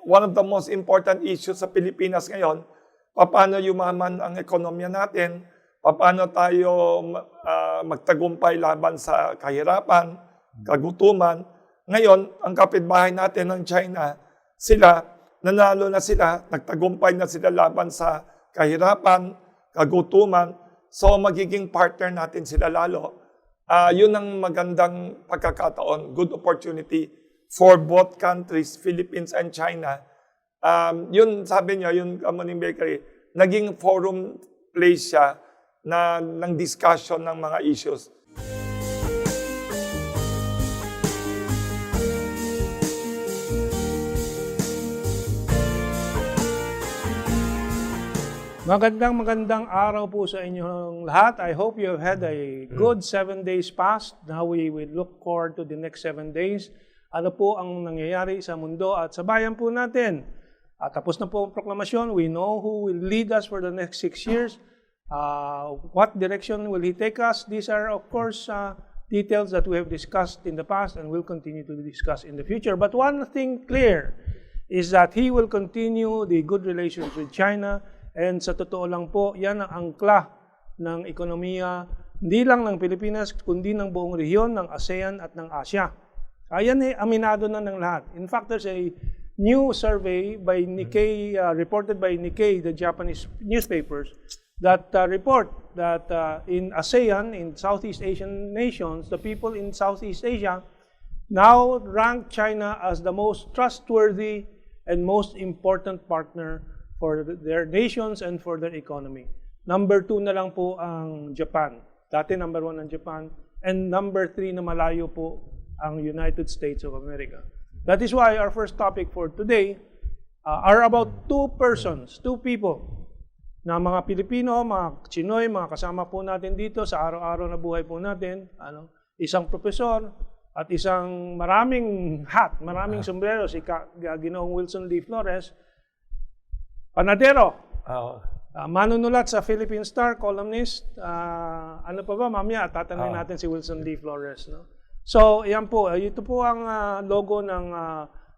one of the most important issues sa Pilipinas ngayon, paano yumaman ang ekonomiya natin, paano tayo magtagumpay laban sa kahirapan, kagutuman. Ngayon, ang kapitbahay natin ng China, sila, nanalo na sila, nagtagumpay na sila laban sa kahirapan, kagutuman. So, magiging partner natin sila lalo. Yun ang magandang pagkakataon, good opportunity for both countries, Philippines and China. Yun, sabi niya, yung Kamuning Bakery, naging forum place siya ng discussion ng mga issues. Magandang araw po sa inyong lahat. I hope you have had a good 7 days past. Now we will look forward to the next 7 days. Ano po ang nangyayari sa mundo at sa bayan po natin? Tapos na po ang proklamasyon. We know who will lead us for the next 6 years. What direction will he take us? These are, of course, details that we have discussed in the past and will continue to discuss in the future. But one thing clear is that he will continue the good relations with China. And sa totoo lang po, yan ang angkla ng ekonomiya, hindi lang ng Pilipinas, kundi ng buong rehiyon, ng ASEAN at ng Asia. Yan aminado na ng lahat. In fact, there's a new survey by Nikkei, reported by Nikkei, the Japanese newspapers, that report that in ASEAN, in Southeast Asian nations, the people in Southeast Asia now rank China as the most trustworthy and most important partner for their nations and for their economy. Number 2 na lang po ang Japan. Dati number 1 ang Japan. And number 3 na malayo po ang United States of America. That is why our first topic for today are about two people, na mga Pilipino, mga Chinoy, mga kasama po natin dito sa araw-araw na buhay po natin. Isang profesor at isang maraming sombrero, si Ginoong Wilson Flores, panadero, manunulat sa Philippine Star, columnist, ano pa ba, mamaya, tatanungin natin si Wilson Flores. No? So, yan po, ito po ang logo ng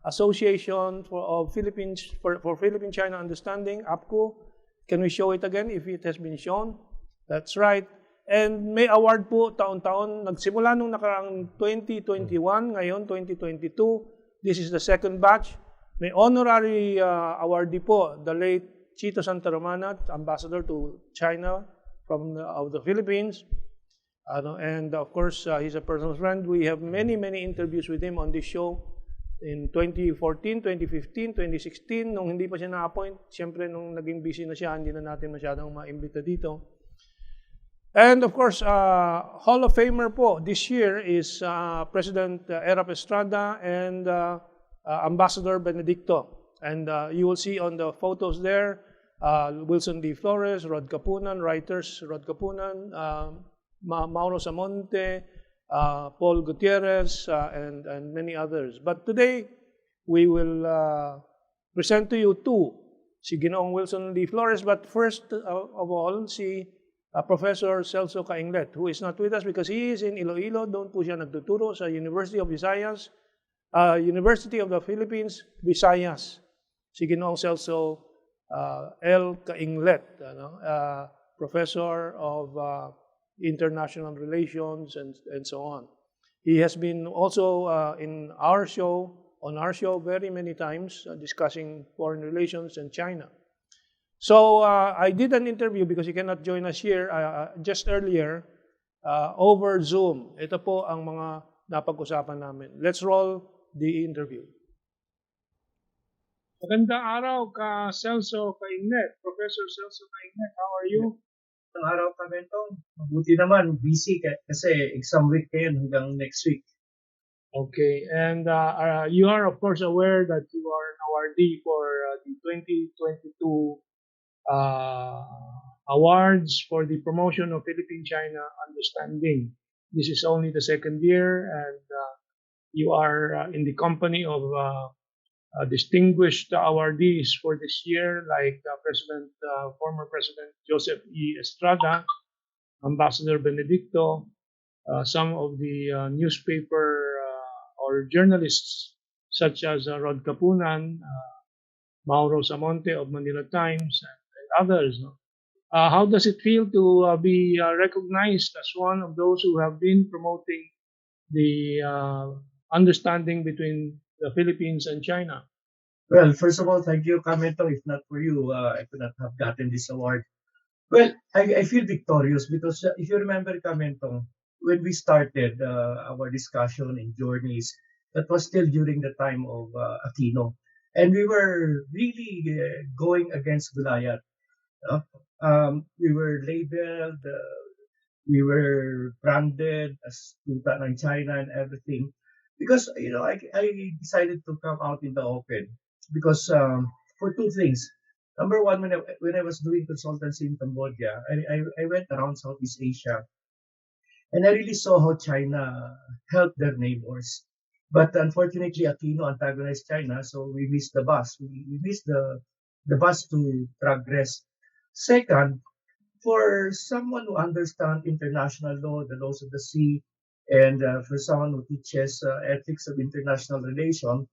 Association for Philippine-China Understanding, APPCU. Can we show it again if it has been shown? That's right. And may award po taon-taon, nagsimula nung nakaraang 2021, ngayon 2022, this is the second batch. May honorary awardee po, the late Chito Santa Romana, ambassador to China of the Philippines. And of course, he's a personal friend. We have many interviews with him on this show in 2014, 2015, 2016, nung hindi pa siya na-appoint. Siyempre, nung naging busy na siya, hindi na natin masyadong ma-imbita dito. And of course, Hall of Famer po this year is President Erap Estrada and Ambassador Benedicto. And you will see on the photos there, Wilson Flores, Rod Capunan, writers Rod Capunan, Mauro Samonte, Paul Gutierrez, and many others. But today, we will present to you two, si Ginoong Wilson Flores, but first of all, si Professor Celso Cainlet, who is not with us because he is in Iloilo. Doon po siya nagtuturo sa University of Visayas, University of the Philippines, Visayas. Si Ginoong Celso L. Cainlet, Professor of International Relations and so on. He has been also on our show very many times discussing foreign relations and China. So I did an interview because he cannot join us here just earlier over Zoom. Ito po ang mga napag-usapan namin. Let's roll the interview. Magandang araw ka Celso Cainlet. Professor Celso Cainlet, how are you? Magandang araw ka, Mentong. Mabuti naman, busy kasi exam week ngayon hanggang next week. Okay, and you are of course aware that you are an awardee for the 2022 awards for the promotion of Philippine-China understanding. This is only the second year, and you are in the company of distinguished awardees for this year, like former President Joseph E. Estrada, Ambassador Benedicto, some of the newspaper or journalists such as Rod Capunan, Mauro Samonte of Manila Times, and others. No? How does it feel to be recognized as one of those who have been promoting the understanding between the Philippines and China? Well, first of all, thank you, Kamento. If not for you, I could not have gotten this award. Well, I feel victorious because if you remember, Kamento, when we started our discussion in Journeys, that was still during the time of Aquino. And we were really going against Goliath. Uh, we were labeled, we were branded as tuta ng China and everything. Because, I decided to come out in the open. Because for two things. Number one, when I was doing consultancy in Cambodia, I went around Southeast Asia and I really saw how China helped their neighbors. But unfortunately, Aquino antagonized China, so we missed the bus. We missed the bus to progress. Second, for someone who understands international law, the laws of the sea, and for someone who teaches ethics of international relation,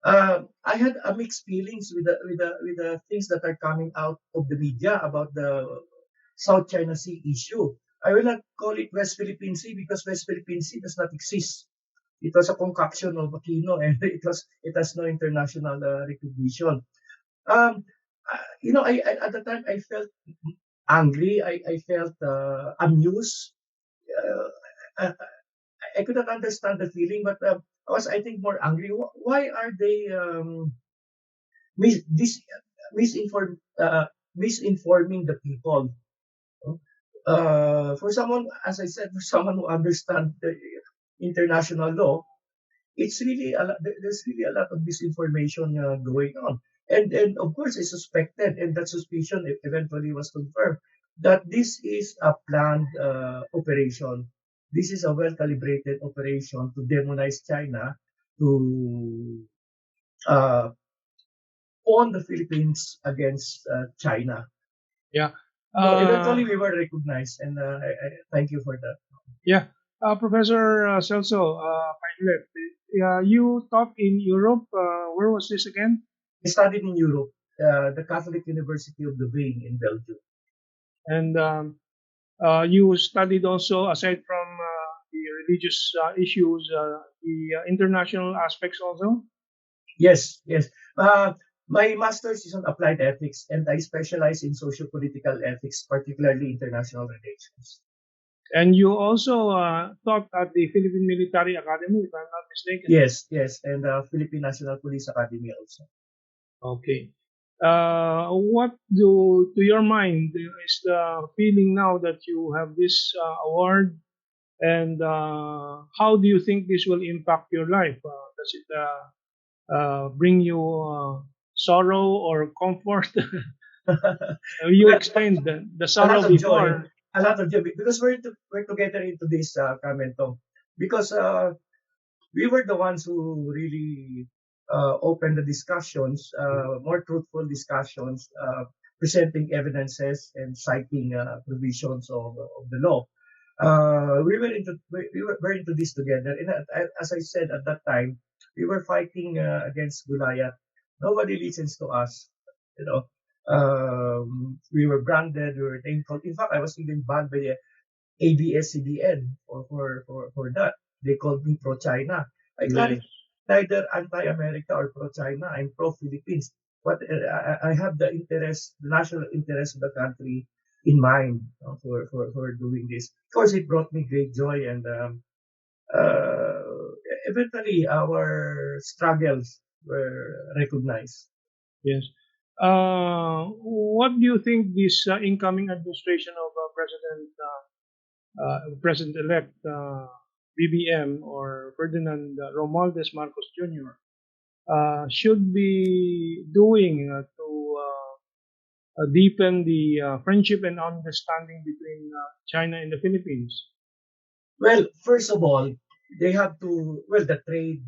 I had a mixed feelings with the things that are coming out of the media about the South China Sea issue. I will not call it West Philippine Sea because West Philippine Sea does not exist. It was a concoction of Aquino, and it has no international recognition. Um, I at the time I felt angry. I felt amused. Uh, I could not understand the feeling, but I was, I think, more angry. Why are they mis- dis- misinforming the people? For someone, as I said, for someone who understands the international law, it's really a lot, there's really a lot of misinformation going on. And of course, I suspected, and that suspicion eventually was confirmed, that this is a planned operation. This is a well calibrated operation to demonize China, to uh, pawn the Philippines against China. Yeah. So eventually, we were recognized, and I thank you for that. Yeah. Professor Celso Cainlet, you taught in Europe. Where was this again? I studied in Europe, the Catholic University of Louvain in Belgium. And you studied also, aside from the religious issues, the international aspects also? Yes, yes. My master's is on applied ethics, and I specialize in socio-political ethics, particularly international relations. And you also taught at the Philippine Military Academy, if I'm not mistaken. Yes, yes, and Philippine National Police Academy also. Okay. What to your mind, is the feeling now that you have this award, and how do you think this will impact your life? Does it bring you sorrow or comfort? You Well, explained the a lot sorrow of joy, before. a lot of joy, because we're together into this, Kamento, because we were the ones who really opened the discussions, more truthful discussions, presenting evidences and citing provisions of the law. We were into this together, and as I said at that time, we were fighting against Goliath. Nobody listens to us, you know. We were branded, we were named. In fact, I was even banned by the ABS-CBN for that. They called me pro-China. I Yes. neither anti-America or pro-China. I'm pro-Philippines. But I have the interest, the national interest of the country in mind, for doing this. Of course, it brought me great joy, and uh, eventually our struggles were recognized. Yes. What do you think this incoming administration of President-elect BBM, or Ferdinand Romualdez Marcos Jr. Should be doing to deepen the friendship and understanding between China and the Philippines? Well, first of all, they have to, well, the trade,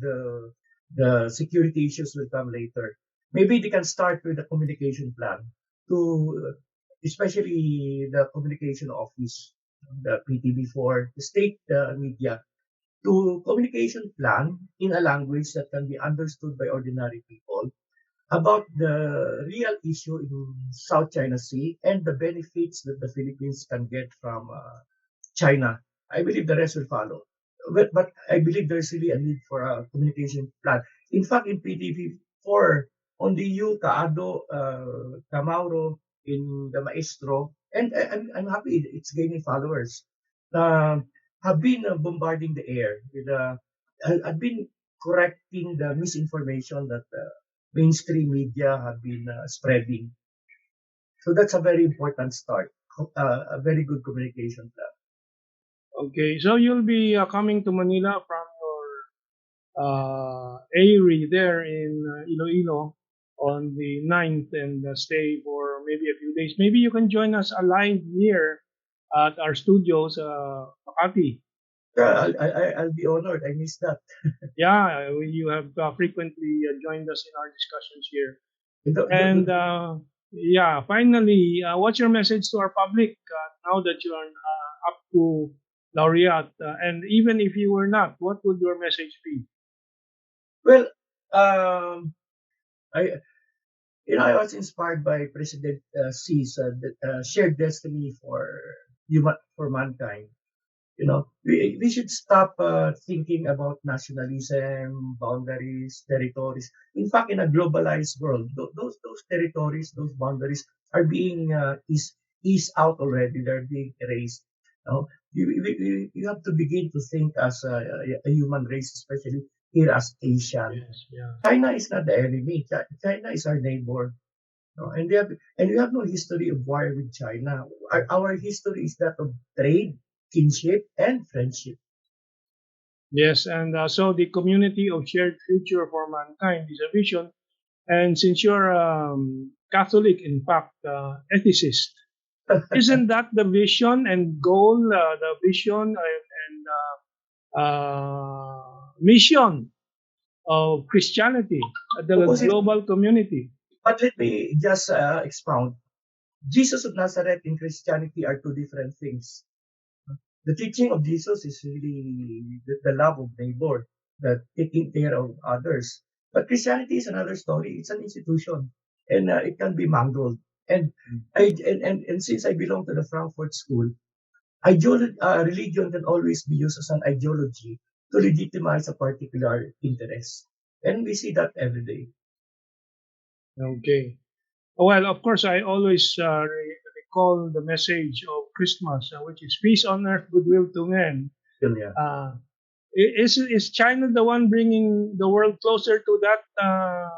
the security issues will come later. Maybe they can start with the communication plan to, especially the communication office, the PTB4, the state media, to communication plan in a language that can be understood by ordinary people, about the real issue in South China Sea and the benefits that the Philippines can get from China. I believe the rest will follow. But I believe there's really a need for a communication plan. In fact, in PTV4, on the U, Kaado, Camauro, in the Maestro, and I'm happy it's gaining followers. Uh, have been bombarding the air with I've been correcting the misinformation that mainstream media have been spreading. So that's a very important start. A very good communication plan. Okay, so you'll be coming to Manila from your ARI there in Iloilo on the 9th and stay for maybe a few days. Maybe you can join us live here at our studios, Makati. Yeah, I'll be honored. I missed that. Yeah, you have frequently joined us in our discussions here. The- And the- yeah, finally, what's your message to our public now that you are up to laureate? And even if you were not, what would your message be? well, I I was inspired by President Xi's shared destiny for mankind. We should stop thinking about nationalism, boundaries, territories. In fact, in a globalized world, those territories, those boundaries are being eased out already. They're being erased. You have to begin to think as a human race, especially here as Asian. Yes, yeah. China is not the enemy. China is our neighbor. And we have no history of war with China. Our history is that of trade, kinship, and friendship. Yes, and so the community of shared future for mankind is a vision. And since you're Catholic, in fact, ethicist, isn't that the vision and goal, the vision and mission of Christianity, the Opposite, global community? but let me just expound. Jesus of Nazareth and Christianity are two different things. The teaching of Jesus is really the love of neighbor, the taking care of others. But Christianity is another story. It's an institution, and it can be mangled. And since I belong to the Frankfurt School, religion can always be used as an ideology to legitimize a particular interest, and we see that every day. Okay. Well, of course, I always recall the message of Christmas, which is peace on earth, goodwill to men. Yeah. Is China the one bringing the world closer to that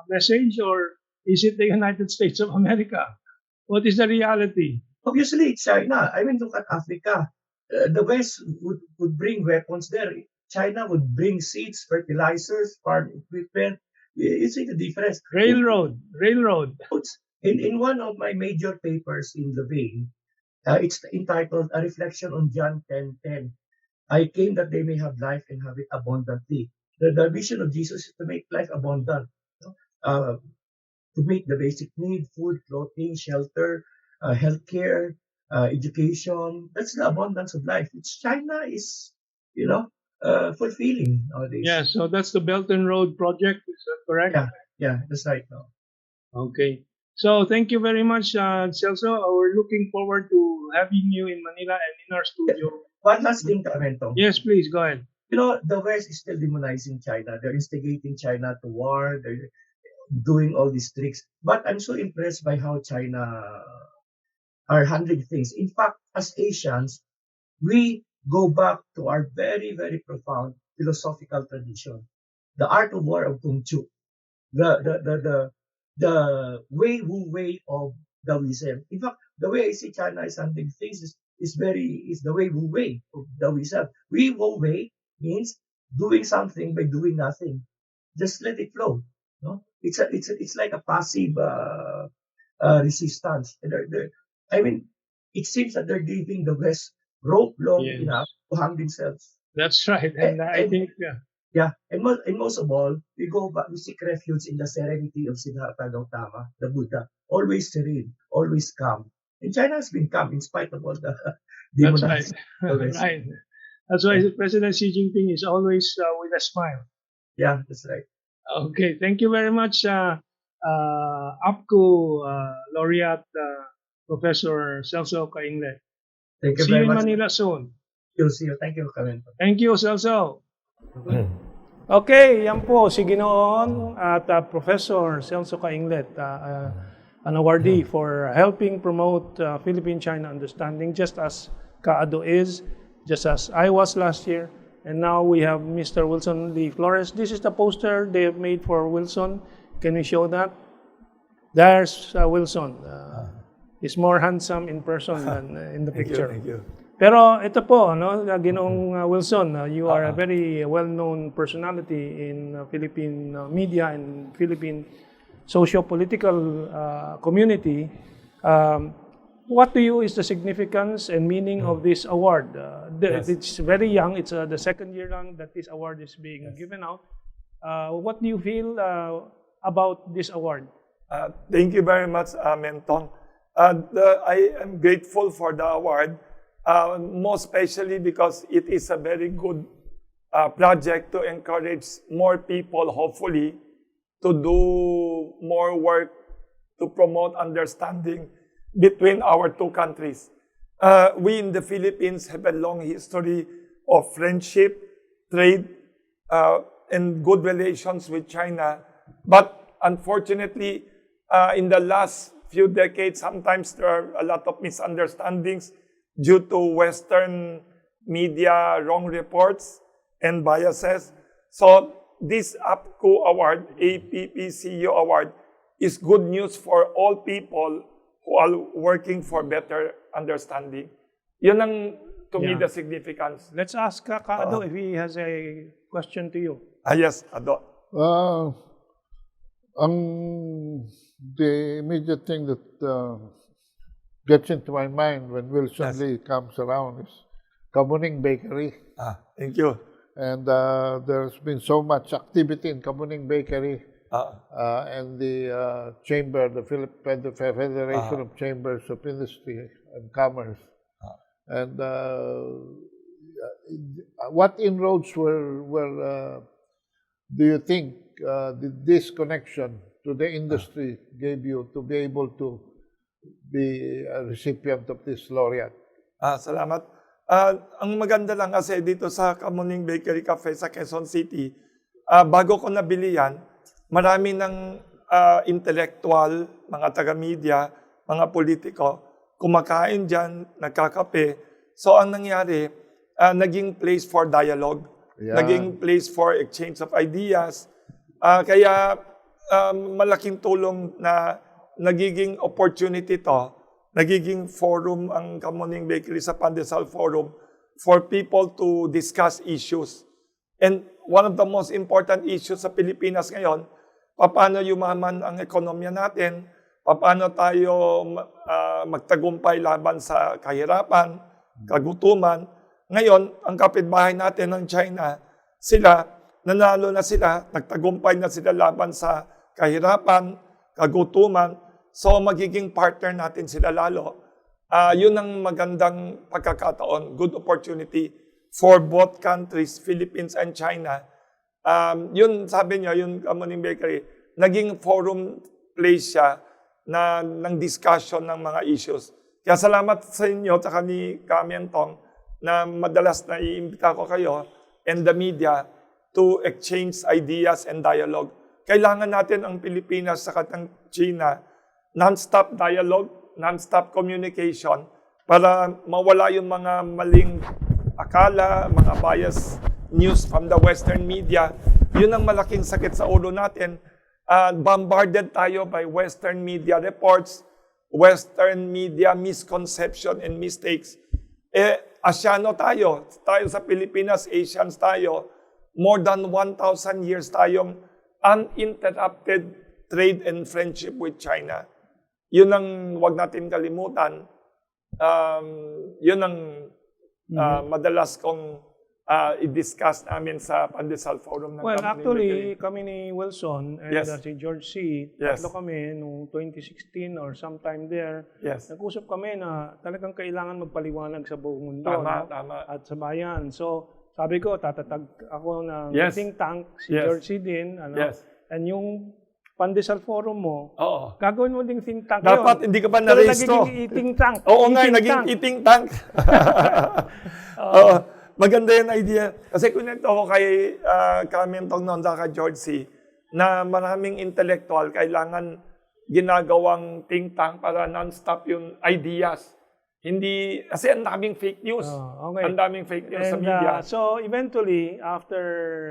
message, or is it the United States of America? What is the reality? Obviously, it's China. I mean, look at Africa. The West would bring weapons there. China would bring seeds, fertilizers, farm equipment. You see the difference. Railroad. In one of my major papers in the vein, it's entitled A Reflection on John 10:10. I came that they may have life and have it abundantly. The vision of Jesus is to make life abundant. Uh, to meet the basic need, food, clothing, shelter, healthcare, education. That's the abundance of life, which China is, fulfilling nowadays. Yeah, so that's the Belt and Road project. Is that correct? Yeah, that's right now. Okay. So thank you very much, Celso. We're looking forward to having you in Manila and in our studio. One last thing, Mentong. Yes, please go ahead. The West is still demonizing China. They're instigating China to war. They're doing all these tricks. But I'm so impressed by how China are handling things. In fact, as Asians, we go back to our very, very profound philosophical tradition. The art of war of Kung Fu. The Wei Wu Wei of Taoism. In fact, the way I see China is handling things is the Wei Wu Wei of Taoism. Wei Wu Wei means doing something by doing nothing. Just let it flow. No? It's like a passive resistance. I mean, it seems that they're giving the West rope long Yes. enough to hang themselves. That's right. And I think, Yeah, and most of all, we go back, we seek refuge in the serenity of Siddhartha Gautama, the Buddha. Always serene, always calm. And China has been calm in spite of all the that's right. demonizing. Right. That's why President Xi Jinping is always with a smile. Yeah, that's right. Okay. Thank you very much, APPCU laureate Professor Celso Cainlet. Thank you See very you in much. Manila soon. See you. Thank you, Kamento. Thank you, Celso. Okay, yan po si Ginoon at Professor Celso Cainlet, an awardee for helping promote Philippine-China understanding, just as Kaado is, just as I was last year. And now we have Mr. Wilson Flores. This is the poster they have made for Wilson. Can we show that? There's Wilson. He's more handsome in person than in the picture. Thank you. Pero ito po, Ginoong Wilson, you are a very well-known personality in Philippine media and Philippine socio-political community. What to you is the significance and meaning of this award? Yes. It's very young. It's the second year lang that this award is being given out. What do you feel about this award? Thank you very much, Mentong. I am grateful for the award, most especially because it is a very good project to encourage more people, hopefully, to do more work to promote understanding between our two countries. We in the Philippines have a long history of friendship, trade, and good relations with China. But unfortunately, in the last few decades, sometimes there are a lot of misunderstandings due to Western media wrong reports and biases. So this APPCU award, APPCU award, is good news for all people who are working for better understanding. Yun ang, to me, the significance. Let's ask Kaado if he has a question to you. Yes, Ado. The immediate thing that gets into my mind when Wilson Lee comes around is Kamuning Bakery. Thank you. And there's been so much activity in Kamuning Bakery and the chamber, the Federation of Chambers of Industry and Commerce. And what inroads were do you think this connection to the industry gave you to be able to be a recipient of this laureate? Salamat. Ang maganda lang kasi dito sa Kamuning Bakery Cafe sa Quezon City, bago ko nabili yan, marami ng intellectual, mga taga-media, mga politiko, kumakain dyan, nagkakape. So ang nangyari, naging place for dialogue, naging place for exchange of ideas. Kaya malaking tulong na nagiging opportunity to, nagiging forum ang Kamuning Bakery sa Pandesal Forum for people to discuss issues. And one of the most important issues sa Pilipinas ngayon, paano yumaman ang ekonomiya natin, paano tayo magtagumpay laban sa kahirapan, kagutuman. Ngayon, ang kapitbahay natin ng China, sila, nanalo na sila, nagtagumpay na sila laban sa kahirapan, kagutuman. So, magiging partner natin sila lalo. Yun ang magandang pagkakataon, good opportunity for both countries, Philippines and China. Yun, sabi niya, yung Kamuning Bakery, naging forum place siya ng discussion ng mga issues. Kaya salamat sa inyo, tsaka ni Mentong, na madalas na iimbita ko kayo and the media to exchange ideas and dialogue. Kailangan natin ang Pilipinas sa China, non-stop dialogue, non-stop communication para mawala yung mga maling akala, mga bias news from the Western media. Yun ang malaking sakit sa ulo natin. Bombarded tayo by Western media reports, Western media misconception and mistakes. Asyano tayo sa Pilipinas, Asians tayo, more than 1,000 years tayong uninterrupted trade and friendship with China. Yun ang wag natin kalimutan. Yun ang madalas kong i-discuss namin sa Pandesal Forum ng Well, Kamuning actually, Bakery. kami ni Wilson and si George C., tatlo kami noong 2016 or sometime there, nag-usap kami na talagang kailangan magpaliwanag sa buong mundo. Tama. At sa bayan. So, sabi ko, tatatag ako ng think tank, si Yes. George C. din. And yung Pandesal Forum mo, Oo. gagawin mo ding think tank Dapat hindi ka pa na-rehistro. Naging eating tank. Oo nga, Eating naging tank. eating tank. Oo. Maganda yung idea. Kasi kunento ako kay Mentong noon, kay George C., na maraming intellectual kailangan ginagawang think tank para non-stop yung ideas. Hindi, kasi ang daming fake news. Okay. Ang daming fake news sa And, media. so eventually, after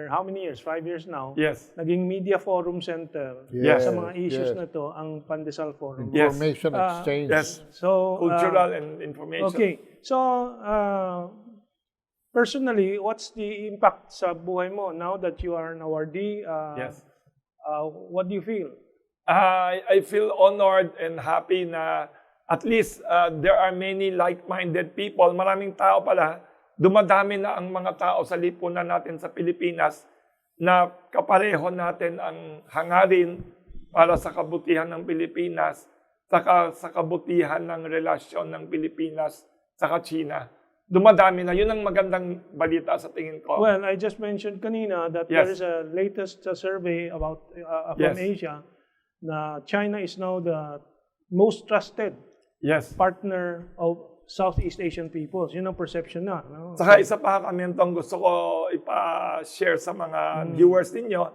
how many years? 5 years now, Yes. naging Media Forum Center Yes. sa mga issues Yes. na to, ang Pandesal Forum. Yes. Information exchange. Yes. So, Cultural and information. okay. So, personally, what's the impact sa buhay mo now that you are an awardee? Yes. What do you feel? I feel honored and happy na at least there are many like-minded people. Maraming tao pala, dumadami na ang mga tao sa lipunan natin sa Pilipinas na kapareho natin ang hangarin para sa kabutihan ng Pilipinas, saka sa kabutihan ng relasyon ng Pilipinas sa China. Dumadami na. Yun ang magandang balita sa tingin ko. Well, I just mentioned kanina that Yes. there is a latest survey about from Asia na China is now the most trusted Yes. partner of Southeast Asian peoples. Yun ang perception na. No? Saka isa pa, Mentong, gusto ko ipa-share sa mga viewers ninyo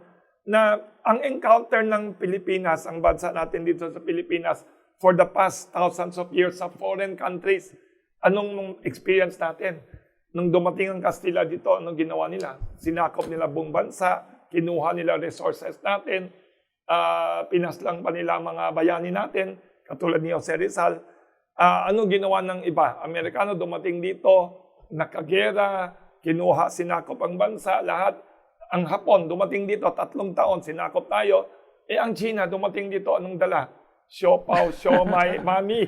na ang encounter ng Pilipinas, ang bansa natin dito sa Pilipinas, for the past thousands of years sa foreign countries, anong experience natin? Nung dumating ang Kastila dito, anong ginawa nila? Sinakop nila buong bansa, kinuha nila resources natin, pinaslang pa nila ang mga bayani natin, katulad ni Jose Rizal. Ano ginawa ng iba? Amerikano dumating dito, nakagera, kinuha, sinakop ang bansa, lahat. Ang Hapon dumating dito, 3 taon, sinakop tayo. Ang China dumating dito, anong dala? Siopaw, siomay, mami.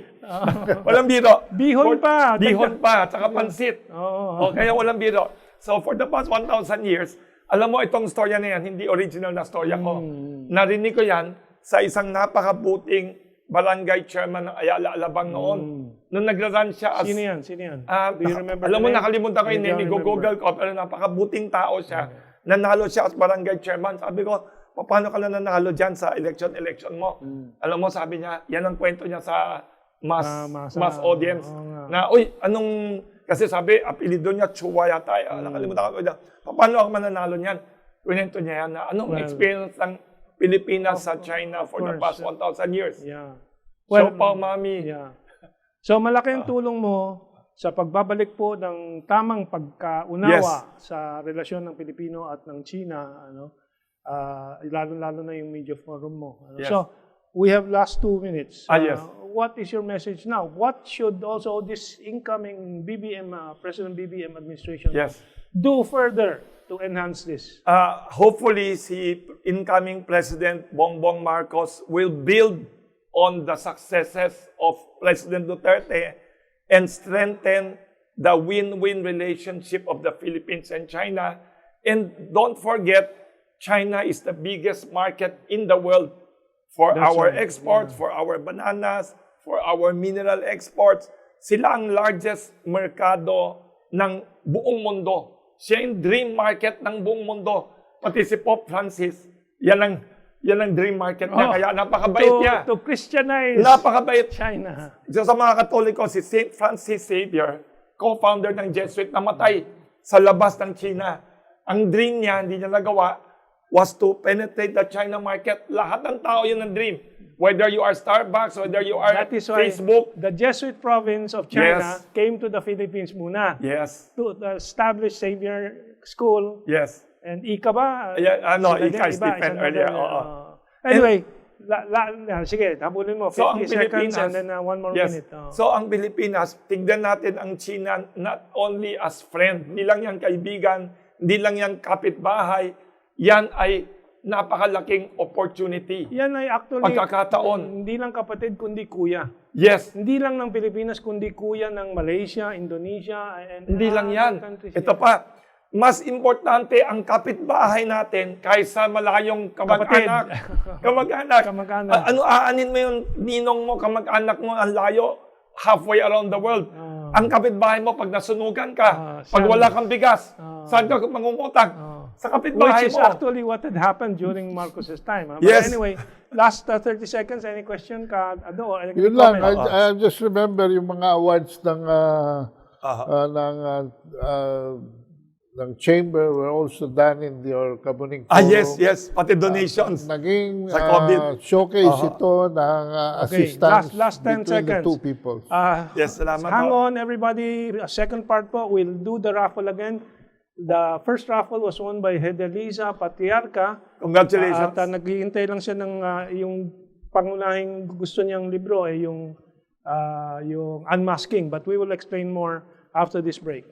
Walang biro. Bihon pa. Bihon pa, tsaka pansit. Oo. Kaya walang biro. So for the past 1,000 years, alam mo itong storya na yan, hindi original na storya ko. Narinig ko yan sa isang napakabuting barangay chairman ng Ayala Alabang noon. Nung nagra-run siya as... Sino yan? Sino yan? Do you remember Alam mo, the name? nakalimutan ko yung name, Google ko, pero napakabuting tao siya. Nanalo siya as barangay chairman. Sabi ko, paano ka na nanalo dyan sa election mo? Alam mo, sabi niya, yan ang kwento niya sa mass audience. Na, uy, anong... Kasi sabi, apelido niya, Chua yata. Nakalimutan ko. Paano ako mananalo niyan? Kwento niya yan na anong experience ng Pilipinas sa China for the past 1,000 years. Yeah. Well, Siopaw, mami. Yeah. So malaki ang tulong mo sa pagbabalik po ng tamang pagkaunawa sa relasyon ng Pilipino at ng China, lalo-lalo na yung media forum mo. Yes. So we have last 2 minutes. Yes. What is your message now? What should also this incoming President BBM administration do further to enhance this? Hopefully, si incoming President Bongbong Marcos will build on the successes of President Duterte and strengthen the win-win relationship of the Philippines and China. And don't forget, China is the biggest market in the world for our exports, for our bananas, for our mineral exports. Sila ang largest merkado ng buong mundo. Siya yung dream market ng buong mundo. Pati si Pope Francis, yan ang dream market niya. Kaya napakabait niya. To Christianize Napakabait. China. So, sa mga Katoliko, si St. Francis Xavier, co-founder ng Jesuit, namatay sa labas ng China. Ang dream niya, hindi niya nagawa, was to penetrate the China market. Lahat ng tao yun ang dream. Whether you are Starbucks, whether you are That is why Facebook. the Jesuit province of China came to the Philippines muna. Yes. To establish Xavier School. Yes. And Ika ba? Ika is different earlier. Anyway, sige, habulin mo. 50 So, ang seconds Pilipinas, and then 1 more minute. So, ang Pilipinas, tignan natin ang China not only as friend, hindi lang yan kaibigan, hindi lang yan kapitbahay, yan ay napakalaking opportunity. Yan ay actually pagkakataon. Hindi lang kapatid, kundi kuya. Yes. Hindi lang ng Pilipinas, kundi kuya ng Malaysia, Indonesia, and hindi lang yan. Countries. Ito pa, mas importante ang kapitbahay natin kaysa malayong kamag-anak. Kamag-anak. Ano aanin mo yung ninong mo, kamag-anak mo, ang layo, halfway around the world. Ang kapitbahay mo, pag nasunugan ka, pag wala kang bigas, saan ka mangungutang? Sa kapitbahay Which is mo. actually what had happened during Marcos's time. But Yes. anyway, last 30 seconds, any question? Ano, any Yun lang, comment? I just remember yung mga awards ng ng chamber were also done in your Kamuning Forum. Yes. Pati donations. Naging Sa COVID. showcase ito ng Okay, assistance last 10 between the seconds. two people. Yes, salamat Hang po. on, everybody. Second part po, we'll do the raffle again. The first raffle was won by Hedeliza Patriarca. Congratulations. At naghihintay lang siya ng yung pangunahing gusto niyang libro ay yung Unmasking. But we will explain more after this break.